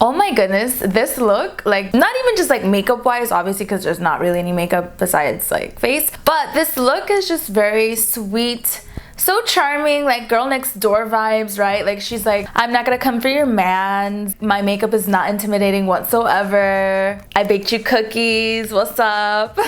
Oh my goodness, this look, like not even just like makeup wise, obviously, because there's not really any makeup besides like face, but this look is just very sweet, so charming, like girl next door vibes, right? Like she's like, I'm not gonna come for your man, my makeup is not intimidating whatsoever, I baked you cookies, what's up?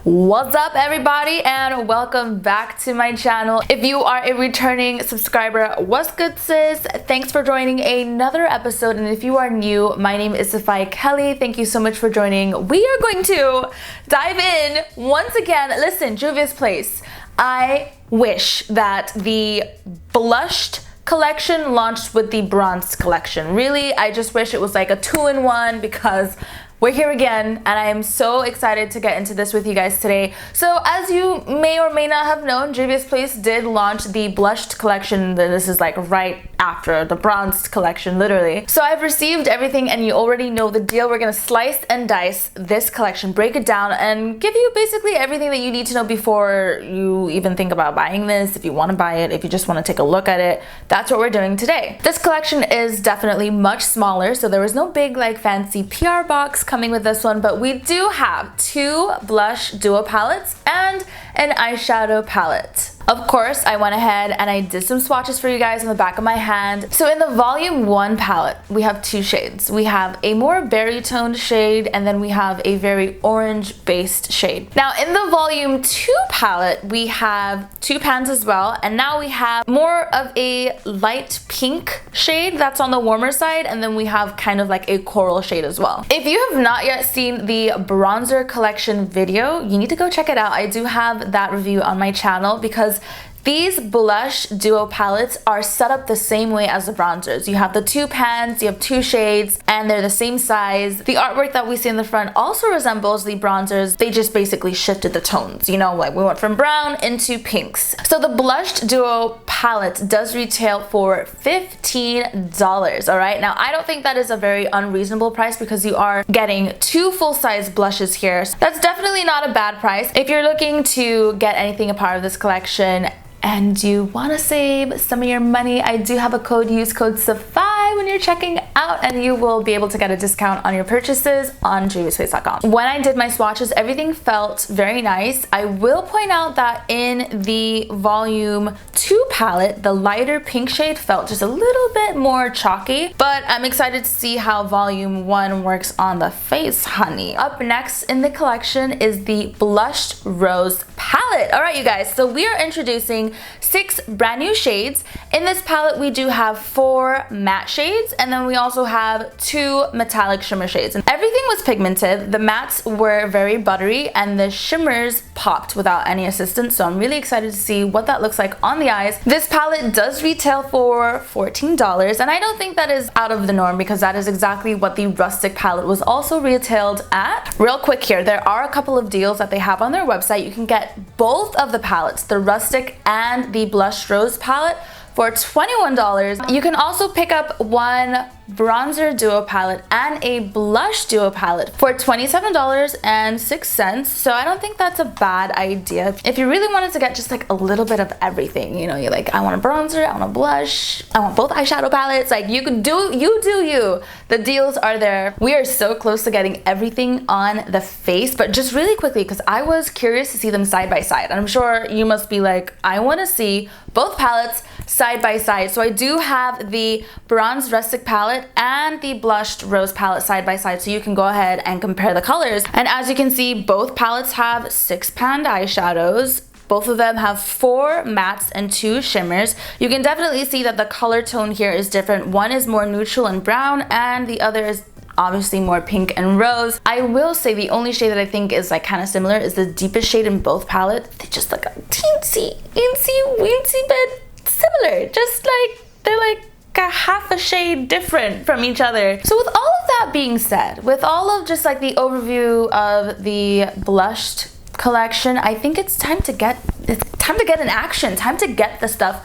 What's up everybody, and welcome back to my channel. If you are a returning subscriber, what's good sis? Thanks for joining another episode, and if you are new, my name is Safai Kelly. Thank you so much for joining. We are going to dive in once again. Listen, Juvia's place. I wish that the blushed collection launched with the bronzed collection. Really, I just wish it was like a two-in-one, because we're here again and I am so excited to get into this with you guys today. So as you may or may not have known, Juvia's Place did launch the blushed collection. This is like right after the bronzed collection, literally. So I've received everything and you already know the deal. We're gonna slice and dice this collection, break it down, and give you basically everything that you need to know before you even think about buying this. If you want to buy it, if you just want to take a look at it, that's what we're doing today. This collection is definitely much smaller, so there was no big like fancy PR box coming with this one, but we do have two blush duo palettes and an eyeshadow palette. Of course, I went ahead and I did some swatches for you guys on the back of my hand. So in the volume 1 palette, we have two shades. We have a more berry toned shade, and then we have a very orange based shade. Now in the volume 2 palette, we have two pans as well, and now we have more of a light pink shade that's on the warmer side, and then we have kind of like a coral shade as well. If you have not yet seen the bronzer collection video, you need to go check it out. I do have that review on my channel, because these blush duo palettes are set up the same way as the bronzers. You have the two pans, you have two shades, and they're the same size. The artwork that we see in the front also resembles the bronzers. They just basically shifted the tones. You know, like we went from brown into pinks. So the blushed duo palette does retail for $15, all right? Now, I don't think that is a very unreasonable price, because you are getting two full-size blushes here. So that's definitely not a bad price. If you're looking to get anything a part of this collection, and you want to save some of your money, I do have a code. Use code Safai when you're checking out, and you will be able to get a discount on your purchases on JUVIA'S.com. When I did my swatches, everything felt very nice. I will point out that in the volume 2 palette, the lighter pink shade felt just a little bit more chalky, but I'm excited to see how volume 1 works on the face, honey. Up next in the collection is the blushed rose palette. All right, you guys, so we are introducing 6 brand new shades. In this palette, we do have 4 matte shades, and then we also have 2 metallic shimmer shades. And everything was pigmented. The mattes were very buttery, and the shimmers popped without any assistance, so I'm really excited to see what that looks like on the eyes. This palette does retail for $14, and I don't think that is out of the norm, because that is exactly what the rustic palette was also retailed at. Real quick here, there are a couple of deals that they have on their website. You can get both of the palettes, the rustic and the blush rose palette, for $21. You can also pick up one bronzer duo palette and a blush duo palette for $27.06. So I don't think that's a bad idea. If you really wanted to get just like a little bit of everything, you know, you're like, I want a bronzer, I want a blush, I want both eyeshadow palettes, like you could do you. The deals are there. We are so close to getting everything on the face, but just really quickly, because I was curious to see them side by side. I'm sure you must be like, I want to see both palettes side by side. So I do have the bronze rustic palette and the blushed rose palette side by side, so you can go ahead and compare the colors. And as you can see, both palettes have 6 panned eyeshadows. Both of them have 4 mattes and 2 shimmers. You can definitely see that the color tone here is different. One is more neutral and brown, and the other is obviously more pink and rose. I will say the only shade that I think is like kind of similar is the deepest shade in both palettes. They just look a teensy, weensy bit similar. Just like, they're like a half a shade different from each other. So with all of that being said, with all of just like the overview of the blushed collection, I think it's time to get in action, time to get the stuff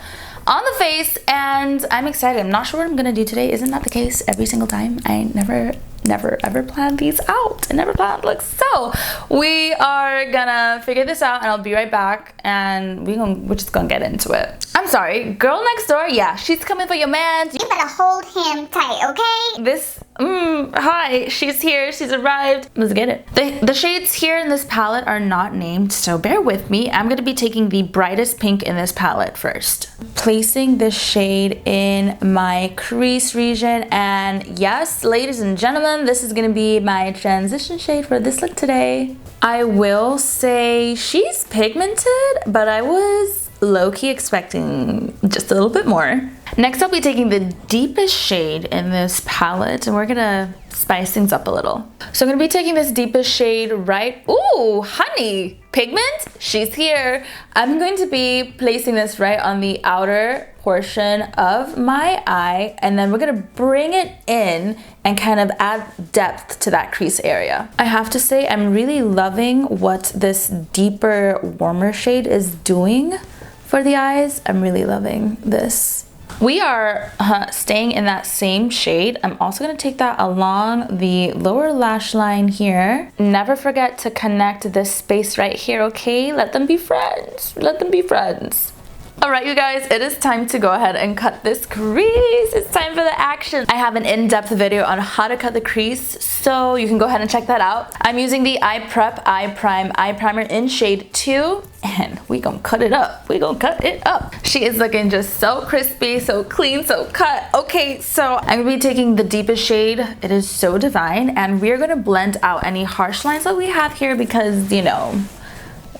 on the face, and I'm excited. I'm not sure what I'm gonna do today. Isn't that the case every single time? I never ever plan these out. I never plan looks. So we are gonna figure this out, and I'll be right back, and we're just gonna get into it. I'm sorry, girl next door, yeah, she's coming for your man. You better hold him tight, okay? This Hi, she's here, she's arrived. Let's get it. The shades here in this palette are not named, so bear with me. I'm gonna be taking the brightest pink in this palette first. Placing this shade in my crease region, and yes, ladies and gentlemen, this is gonna be my transition shade for this look today. I will say she's pigmented, but I was low-key expecting just a little bit more. Next, I'll be taking the deepest shade in this palette, and we're gonna spice things up a little. So I'm gonna be taking this deepest shade right, ooh, honey, pigment, she's here. I'm going to be placing this right on the outer portion of my eye, and then we're gonna bring it in and kind of add depth to that crease area. I have to say, I'm really loving what this deeper, warmer shade is doing for the eyes. I'm really loving this. We are staying in that same shade. I'm also gonna take that along the lower lash line here. Never forget to connect this space right here, okay? Let them be friends. Let them be friends. All right, you guys, it is time to go ahead and cut this crease. It's time for the action. I have an in-depth video on how to cut the crease, so you can go ahead and check that out. I'm using the Eye Prep Eye Prime Eye Primer in shade 2, and we gonna cut it up. We gonna cut it up. She is looking just so crispy, so clean, so cut. Okay, so I'm gonna be taking the deepest shade. It is so divine, and we're gonna blend out any harsh lines that we have here because, you know,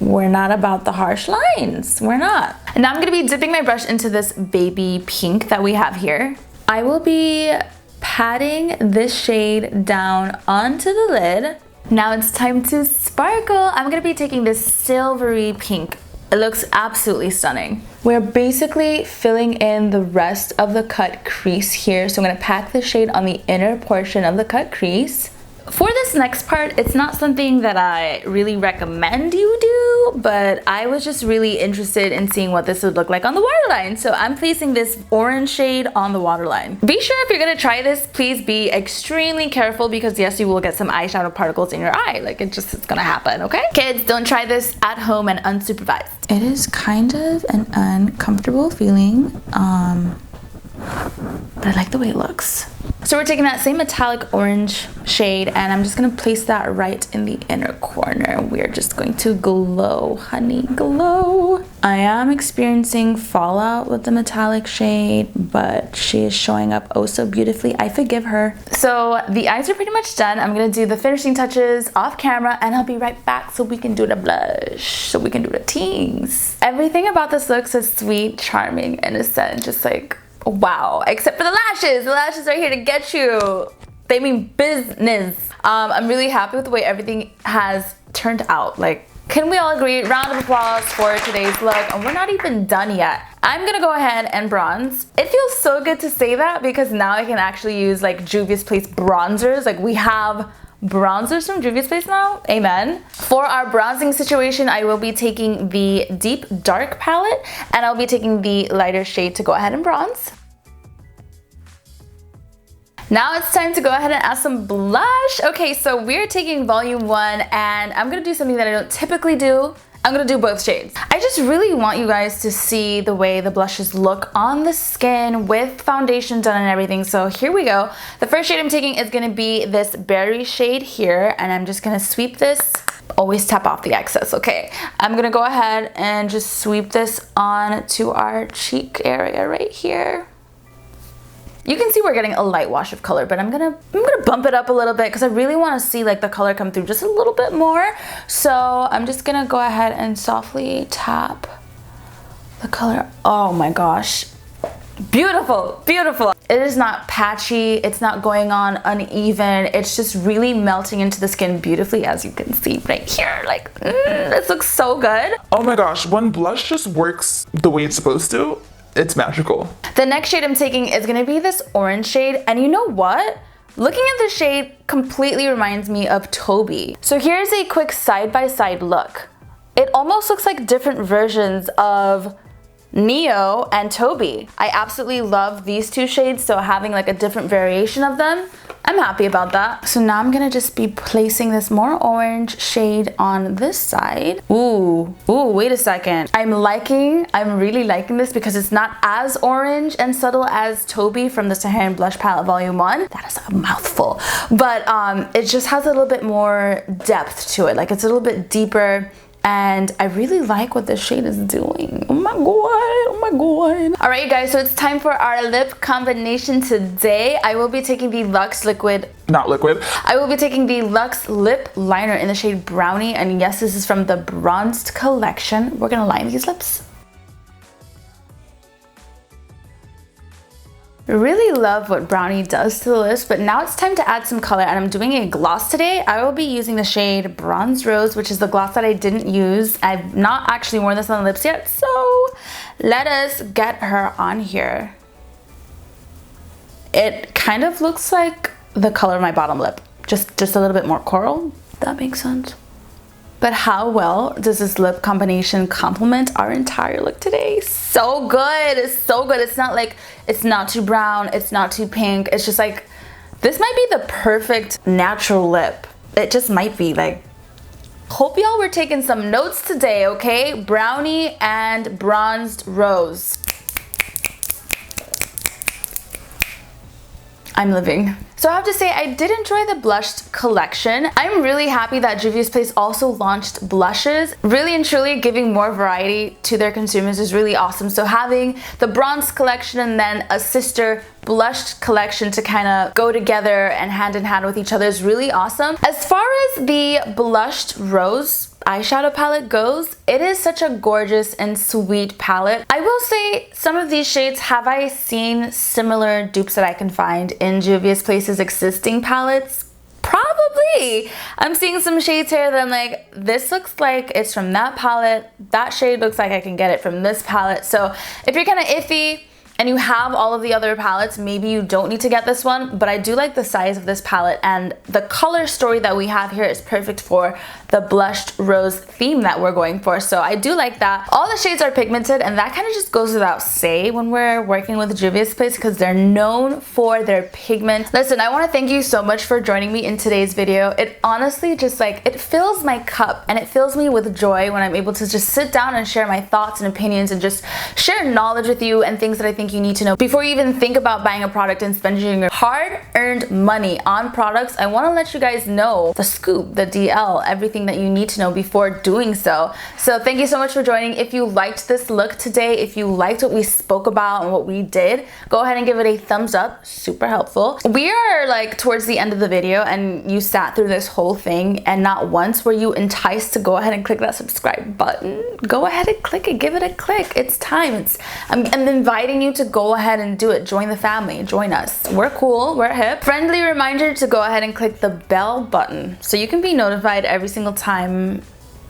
we're not about the harsh lines. We're not. And now I'm gonna be dipping my brush into this baby pink that we have here. I will be patting this shade down onto the lid. Now it's time to sparkle. I'm gonna be taking this silvery pink. It looks absolutely stunning. We're basically filling in the rest of the cut crease here. So I'm gonna pack the shade on the inner portion of the cut crease. For this next part, it's not something that I really recommend you do, but I was just really interested in seeing what this would look like on the waterline. So I'm placing this orange shade on the waterline. Be sure if you're gonna try this, please be extremely careful because yes, you will get some eyeshadow particles in your eye. Like it's gonna happen, okay? Kids, don't try this at home and unsupervised. It is kind of an uncomfortable feeling, but I like the way it looks. So we're taking that same metallic orange shade and I'm just gonna place that right in the inner corner. We're just going to glow, honey, glow. I am experiencing fallout with the metallic shade, but she is showing up oh so beautifully. I forgive her. So the eyes are pretty much done. I'm gonna do the finishing touches off camera and I'll be right back so we can do the blush, so we can do the tings. Everything about this look is sweet, charming, innocent, just like, wow, except for the lashes. The lashes are here to get you. They mean business. I'm really happy with the way everything has turned out. Like, can we all agree? Round of applause for today's look. And we're not even done yet. I'm gonna go ahead and bronze. It feels so good to say that because now I can actually use like Juvia's Place bronzers. Like we have bronzers from Juvia's Place now, amen. For our bronzing situation, I will be taking the deep dark palette and I'll be taking the lighter shade to go ahead and bronze. Now it's time to go ahead and add some blush. Okay, so we're taking volume 1 and I'm gonna do something that I don't typically do. I'm gonna do both shades. I just really want you guys to see the way the blushes look on the skin with foundation done and everything. So here we go. The first shade I'm taking is gonna be this berry shade here and I'm just gonna sweep this. Always tap off the excess, okay? I'm gonna go ahead and just sweep this on to our cheek area right here. You can see we're getting a light wash of color, but I'm gonna bump it up a little bit because I really want to see like the color come through just a little bit more. So I'm just gonna go ahead and softly tap the color. Oh my gosh, beautiful, beautiful. It is not patchy, it's not going on uneven, it's just really melting into the skin beautifully, as you can see right here. Like, this looks so good. Oh my gosh, when blush just works the way it's supposed to, it's magical. The next shade I'm taking is gonna be this orange shade, and you know what? Looking at the shade completely reminds me of Toby. So here's a quick side-by-side look. It almost looks like different versions of Neo and Toby. I absolutely love these two shades, so having like a different variation of them I'm happy about that. So now I'm gonna just be placing this more orange shade on this side. Ooh, wait a second. I'm really liking this because it's not as orange and subtle as Toby from the Saharan Blush Palette Volume 1. That is a mouthful. But it just has a little bit more depth to it. Like it's a little bit deeper. And I really like what this shade is doing. Oh my god, oh my god. All right, you guys, so it's time for our lip combination today. I will be taking the Luxe Liquid. Not liquid. I will be taking the Luxe Lip Liner in the shade Brownie. And yes, this is from the Bronzed collection. We're gonna line these lips. Really love what Brownie does to the lips, but now it's time to add some color, and I'm doing a gloss today. I will be using the shade Bronze Rose, which is the gloss that I didn't use. I've not actually worn this on the lips yet, so let us get her on here. It kind of looks like the color of my bottom lip, just a little bit more coral, if that makes sense. But how well does this lip combination complement our entire look today? So good, it's so good. It's not like, it's not too brown, it's not too pink. It's just like, this might be the perfect natural lip. It just might be like, hope y'all were taking some notes today, okay? Brownie and Bronzed Rose. I'm living. So I have to say, I did enjoy the blushed collection. I'm really happy that Juvia's Place also launched blushes. Really and truly giving more variety to their consumers is really awesome. So having the bronze collection and then a sister blushed collection to kind of go together and hand in hand with each other is really awesome. As far as the blushed rose eyeshadow palette goes, it is such a gorgeous and sweet palette. I will say some of these shades, have I seen similar dupes that I can find in Juvia's Place's existing palettes? Probably. I'm seeing some shades here that I'm like, this looks like it's from that palette. That shade looks like I can get it from this palette. So if you're kind of iffy and you have all of the other palettes, maybe you don't need to get this one, but I do like the size of this palette, and the color story that we have here is perfect for the blushed rose theme that we're going for. So I do like that. All the shades are pigmented, and that kind of just goes without say when we're working with Juvia's Place because they're known for their pigment. Listen, I want to thank you so much for joining me in today's video. It honestly just like, it fills my cup and it fills me with joy when I'm able to just sit down and share my thoughts and opinions and just share knowledge with you and things that I think you need to know before you even think about buying a product and spending your hard-earned money on products. I want to let you guys know the scoop, the DL, everything that you need to know before doing so. So thank you so much for joining. If you liked this look today, if you liked what we spoke about and what we did, go ahead and give it a thumbs up. Super helpful. We are like towards the end of the video and you sat through this whole thing and not once were you enticed to go ahead and click that subscribe button. Go ahead and click it. Give it a click. It's time. I'm inviting you to go ahead and do it. Join the family. Join us. We're cool. We're hip. Friendly reminder to go ahead and click the bell button so you can be notified every single time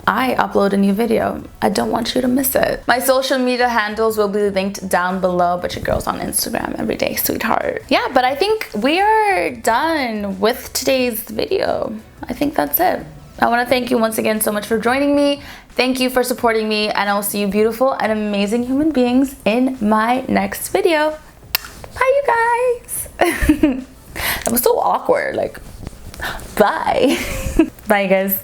I upload a new video. I don't want you to miss it. My social media handles will be linked down below, but your girl's on Instagram every day, sweetheart. Yeah, but I think we are done with today's video. I think that's it. I want to thank you once again so much for joining me. Thank you for supporting me, and I'll see you beautiful and amazing human beings in my next video. Bye, you guys. That was so awkward. Like, bye. Bye, guys.